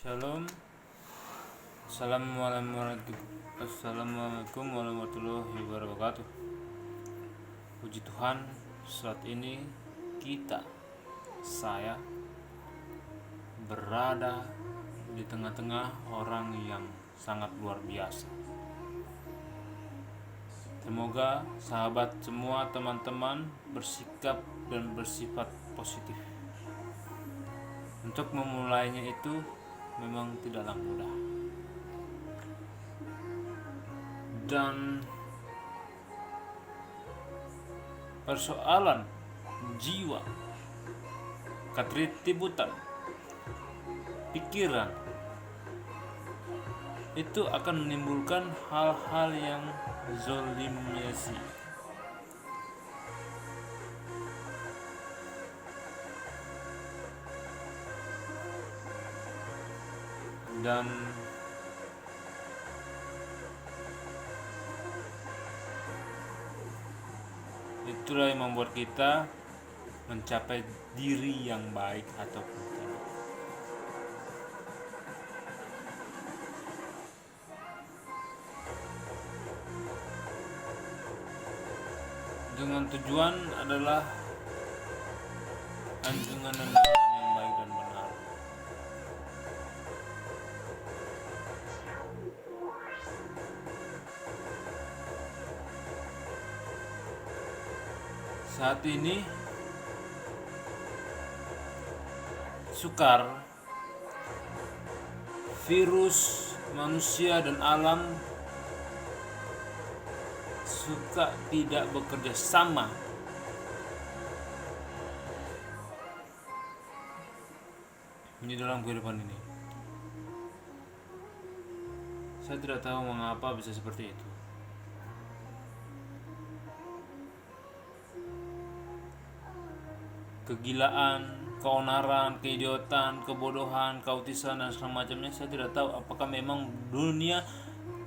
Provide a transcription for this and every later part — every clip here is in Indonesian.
Shalom. Assalamualaikum warahmatullahi wabarakatuh. Puji Tuhan, saat ini saya berada di tengah-tengah orang yang sangat luar biasa. Semoga sahabat semua, teman-teman bersikap dan bersifat positif. Untuk memulainya itu memang tidaklah mudah. Dan persoalan jiwa, ketertibutan, pikiran itu akan menimbulkan hal-hal yang zolimiyasi. Dan itulah yang membuat kita mencapai diri yang baik ataupun tidak. Dengan tujuan adalah anjungan dan yang baik dan benar. Saat ini sukar virus, manusia dan alam suka tidak bekerja sama di dalam kehidupan ini. Saya tidak tahu mengapa bisa seperti itu. Kegilaan, keonaran, keidiotan, kebodohan, keautisan dan segala macamnya, saya tidak tahu apakah memang dunia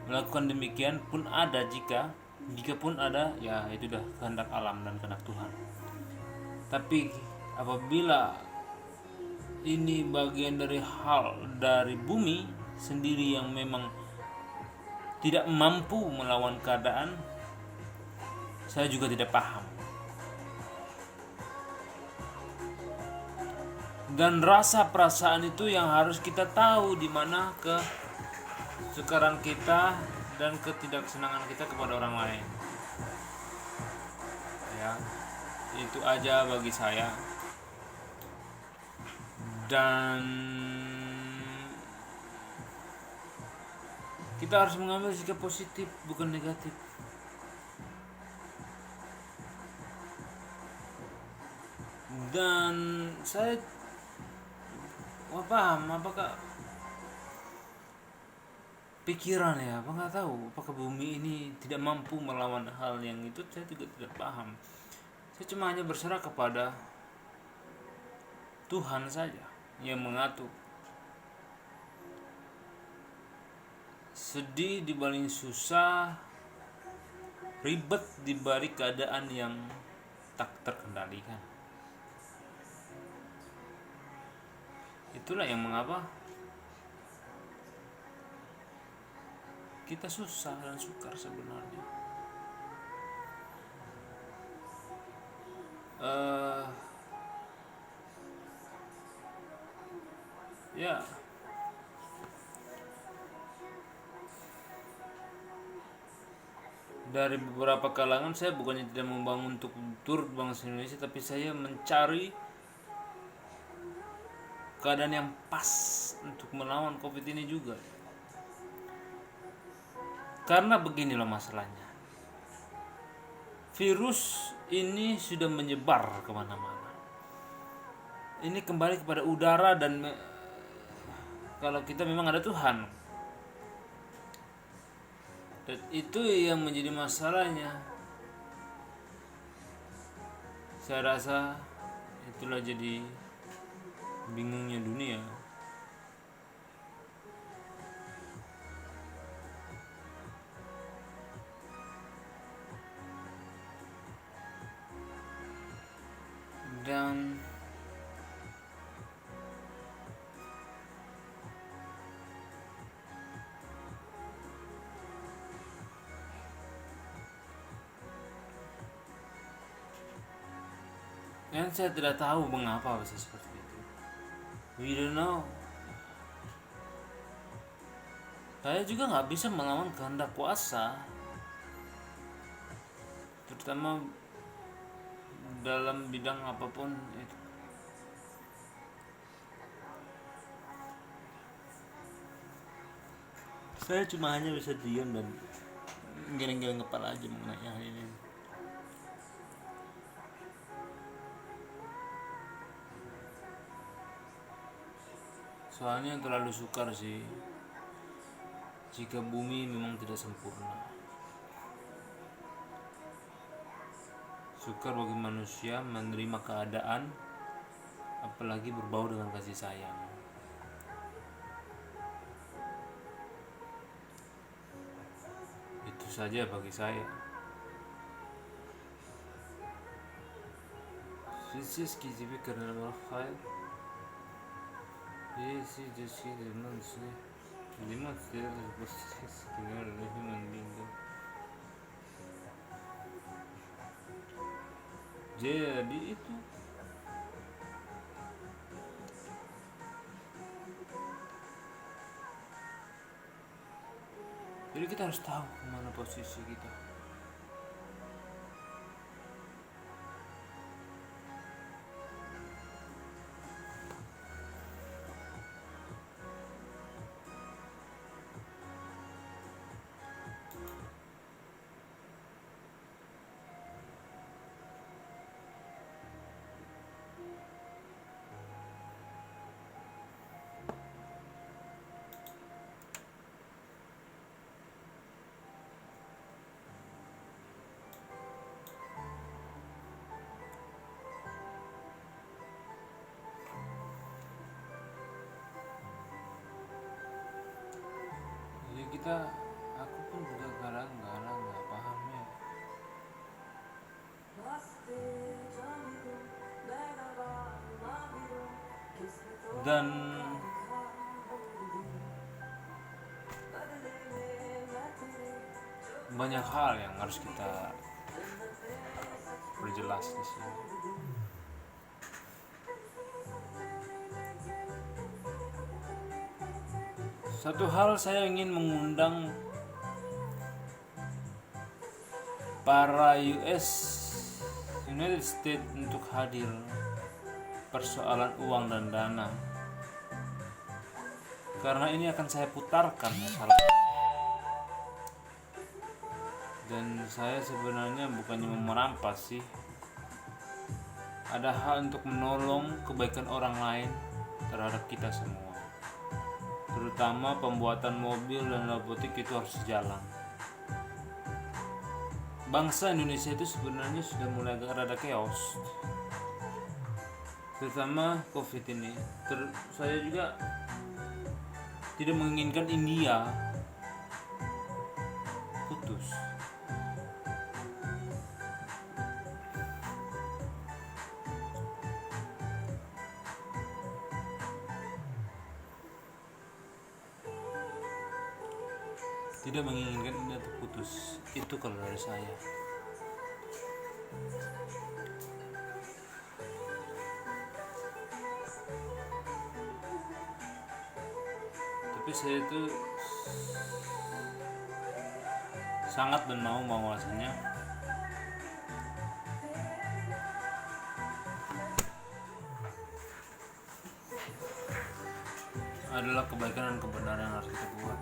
melakukan demikian pun ada. Jika pun ada, ya itu dah kehendak alam dan kehendak Tuhan. Tapi apabila ini bagian dari hal dari bumi sendiri yang memang tidak mampu melawan keadaan, saya juga tidak paham. Dan rasa perasaan itu yang harus kita tahu, di mana kesukaran kita dan ketidaksenangan kita kepada orang lain. Ya, itu aja bagi saya. Dan kita harus mengambil sikap positif, bukan negatif. Dan saya paham apakah pikiran ya, apa nggak tahu apakah bumi ini tidak mampu melawan hal yang itu, saya juga tidak paham. Saya cuma hanya berserah kepada Tuhan saja yang mengatur. Sedih dibanding susah, ribet dibalik keadaan yang tak terkendalikan. Itulah yang mengapa kita susah dan sukar sebenarnya. Ya, dari beberapa kalangan, saya bukannya tidak membangun untuk turut bangsa Indonesia, tapi saya mencari keadaan yang pas untuk melawan COVID ini juga. Karena beginilah masalahnya, virus ini sudah menyebar kemana-mana. Ini kembali kepada udara dan kalau kita memang ada Tuhan. Dan itu yang menjadi masalahnya. Saya rasa itulah jadi bingungnya dunia. Dan Yang saya tidak tahu mengapa bisa seperti itu. We don't know. Saya juga nggak bisa melawan kehendak kuasa, terutama dalam bidang apapun itu. Saya cuma hanya bisa diam dan geleng-geleng kepala aja mengenai hal ini. Soalnya terlalu sukar sih jika bumi memang tidak sempurna. Sukar bagi manusia menerima keadaan, apalagi berbau dengan kasih sayang. Itu saja bagi saya. Sisi kizibi karena berkhair. Sisi jasi dengan sih. Lima tidak bersis dengan lebih mendingin. Jadi itu jadi kita harus tahu mana posisi kita. Jadi aku pun juga kadang-kadang nggak paham ya. Dan banyak hal yang harus kita perjelas di sini. Satu hal, saya ingin mengundang para United States untuk hadir persoalan uang dan dana, karena ini akan saya putarkan masalah. Dan saya sebenarnya bukannya merampas sih, ada hal untuk menolong kebaikan orang lain terhadap kita semua, terutama pembuatan mobil dan robotik itu harus jalan. Bangsa Indonesia itu sebenarnya sudah mulai agak rada chaos, terutama COVID ini. Saya juga tidak menginginkan India putus. Tidak menginginkan India terputus. Itu kalau dari saya. Tapi saya itu sangat dan mau bahwasanya adalah kebaikan dan kebenaran yang harus kita buat.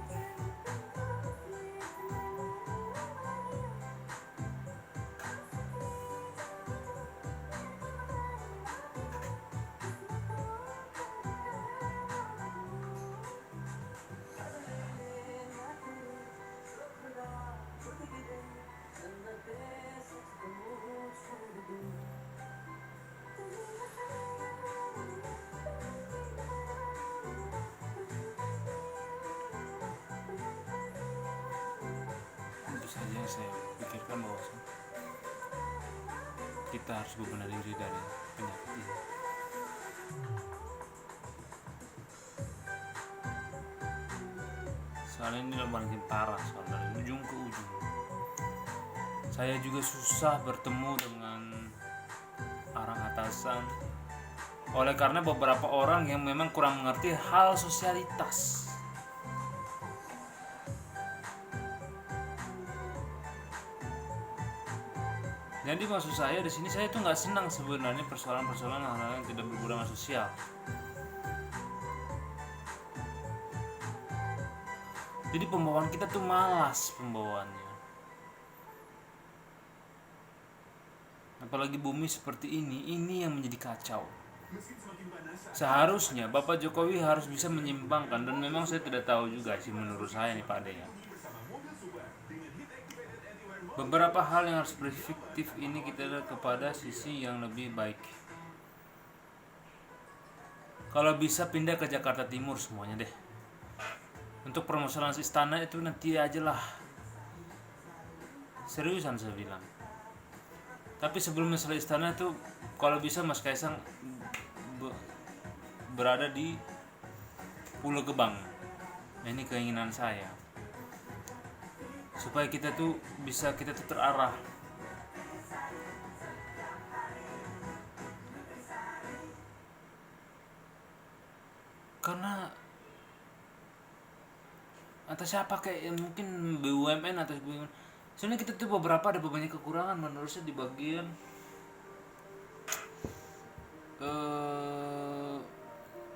Tentu saja saya pikirkan bahwa kita harus berbenah diri dari penyakit ini. Soalnya ini makin parah, soal dari ujung ke ujung. Saya juga susah bertemu dengan orang atasan. Oleh karena beberapa orang yang memang kurang mengerti hal sosialitas. Jadi maksud saya di sini saya tuh nggak senang sebenarnya persoalan-persoalan hal-hal yang tidak berguna sosial. Jadi pembawaan kita tuh malas pembawaannya. Apalagi bumi seperti ini yang menjadi kacau. Seharusnya Bapak Jokowi harus bisa menyimpangkan, dan memang saya tidak tahu juga sih menurut saya nih Pak Ade ya. Beberapa hal yang harus berefektif ini kita lihat kepada sisi yang lebih baik. Kalau bisa pindah ke Jakarta Timur semuanya deh. Untuk permasalahan istana itu nanti aja lah. Seriusan saya bilang. Tapi sebelum masalah istana itu, kalau bisa Mas Kaisang berada di Pulau Gebang. Nah, ini keinginan saya. Supaya kita tuh terarah. Karena atau siapa kayak mungkin BUMN atau BUMN. Soalnya kita tuh ada banyak kekurangan menurut saya di bagian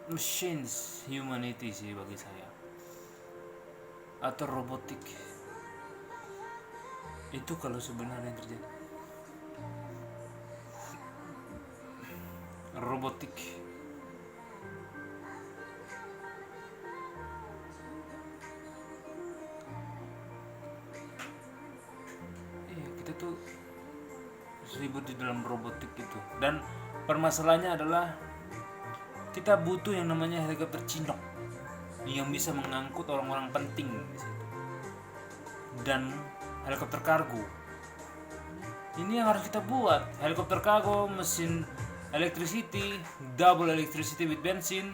machines humanity sih bagi saya, atau robotik. Itu kalau sebenarnya yang terjadi robotik. Kita tuh ribut di dalam robotik itu, dan permasalahannya adalah kita butuh yang namanya helikopter Chinook yang bisa mengangkut orang-orang penting di situ, dan helikopter kargo. Ini yang harus kita buat. Helikopter kargo, mesin electricity, double electricity with bensin,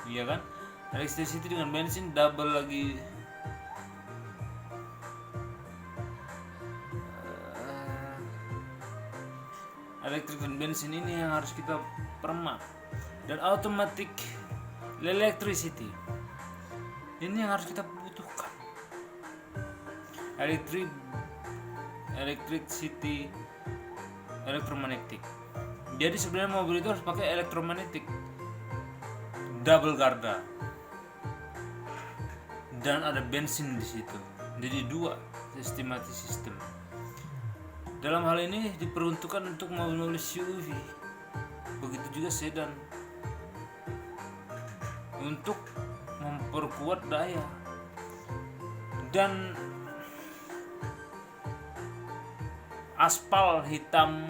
iya kan? Electricity dengan bensin double lagi. Elektrik dan bensin ini yang harus kita permak. Dan automatic electricity ini yang harus kita butuhkan. Electricity elektromagnetik. Jadi sebenarnya mobil itu harus pakai elektromagnetik double garda, dan ada bensin di situ. Jadi dua sistem. Dalam hal ini diperuntukkan untuk mobil-mobil SUV, begitu juga sedan, untuk memperkuat daya. Dan aspal hitam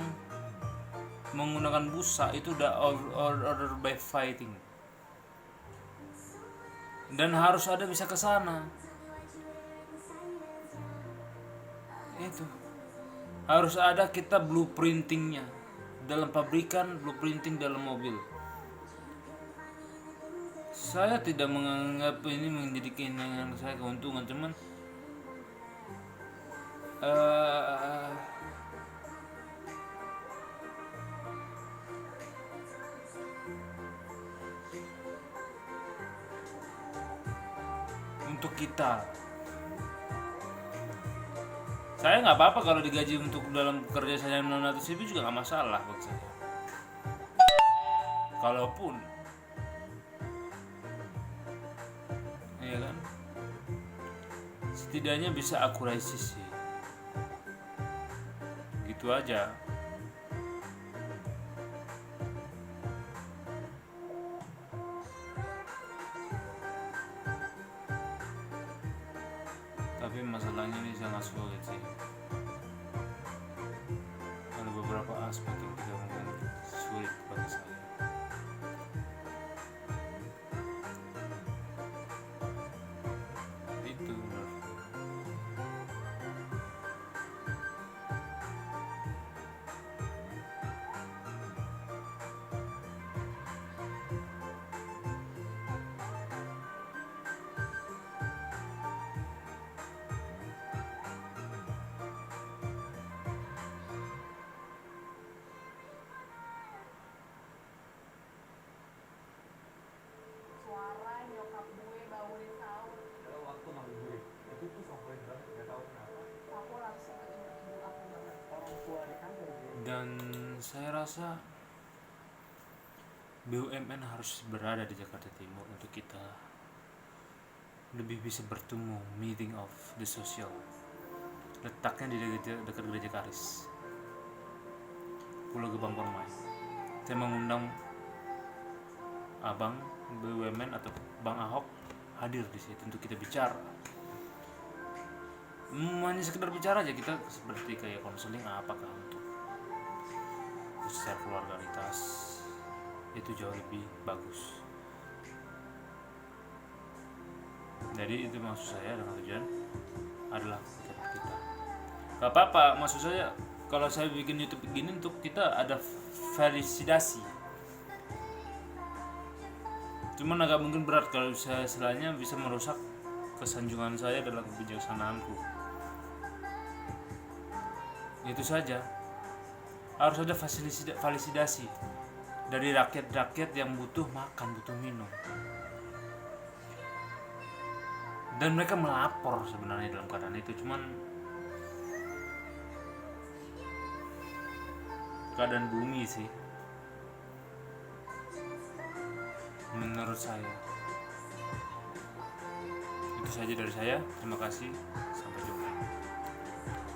menggunakan busa itu udah order by fighting, dan harus ada bisa ke sana. Itu harus ada kita blueprintingnya dalam pabrikan, blueprinting dalam mobil. Saya tidak menganggap ini menjadi keinginan saya, keuntungan, cuman untuk kita. Saya nggak apa-apa kalau digaji untuk dalam kerja saya 600.000 juga nggak masalah buat saya. Kalaupun, ya kan, setidaknya bisa akurasi sih. Gitu aja. Tapi masalahnya ini sangat sulit sih. Ada beberapa aspek yang tidak mungkin sulit bagi saya. Itu menurut saya. Saya rasa BUMN harus berada di Jakarta Timur untuk kita lebih bisa bertemu, meeting of the social. Letaknya di dekat gereja Karis, Pulau Gebang Permai. Saya mengundang abang BUMN atau Bang Ahok hadir di situ untuk kita bicara. Hanya sekedar bicara aja, kita seperti kayak konseling apakah untuk secara keluargalitas itu jauh lebih bagus. Jadi itu maksud saya dengan tujuan adalah kita. Gak apa-apa, maksud saya kalau saya bikin YouTube begini untuk kita ada validasi. Cuman agak mungkin berat kalau saya istilahnya bisa merusak kesanjungan saya dalam kebijaksanaanku. Itu saja. Harus ada validasi dari rakyat-rakyat yang butuh makan, butuh minum. Dan mereka melapor sebenarnya dalam keadaan itu, cuman keadaan bumi sih menurut saya. Itu saja dari saya, terima kasih.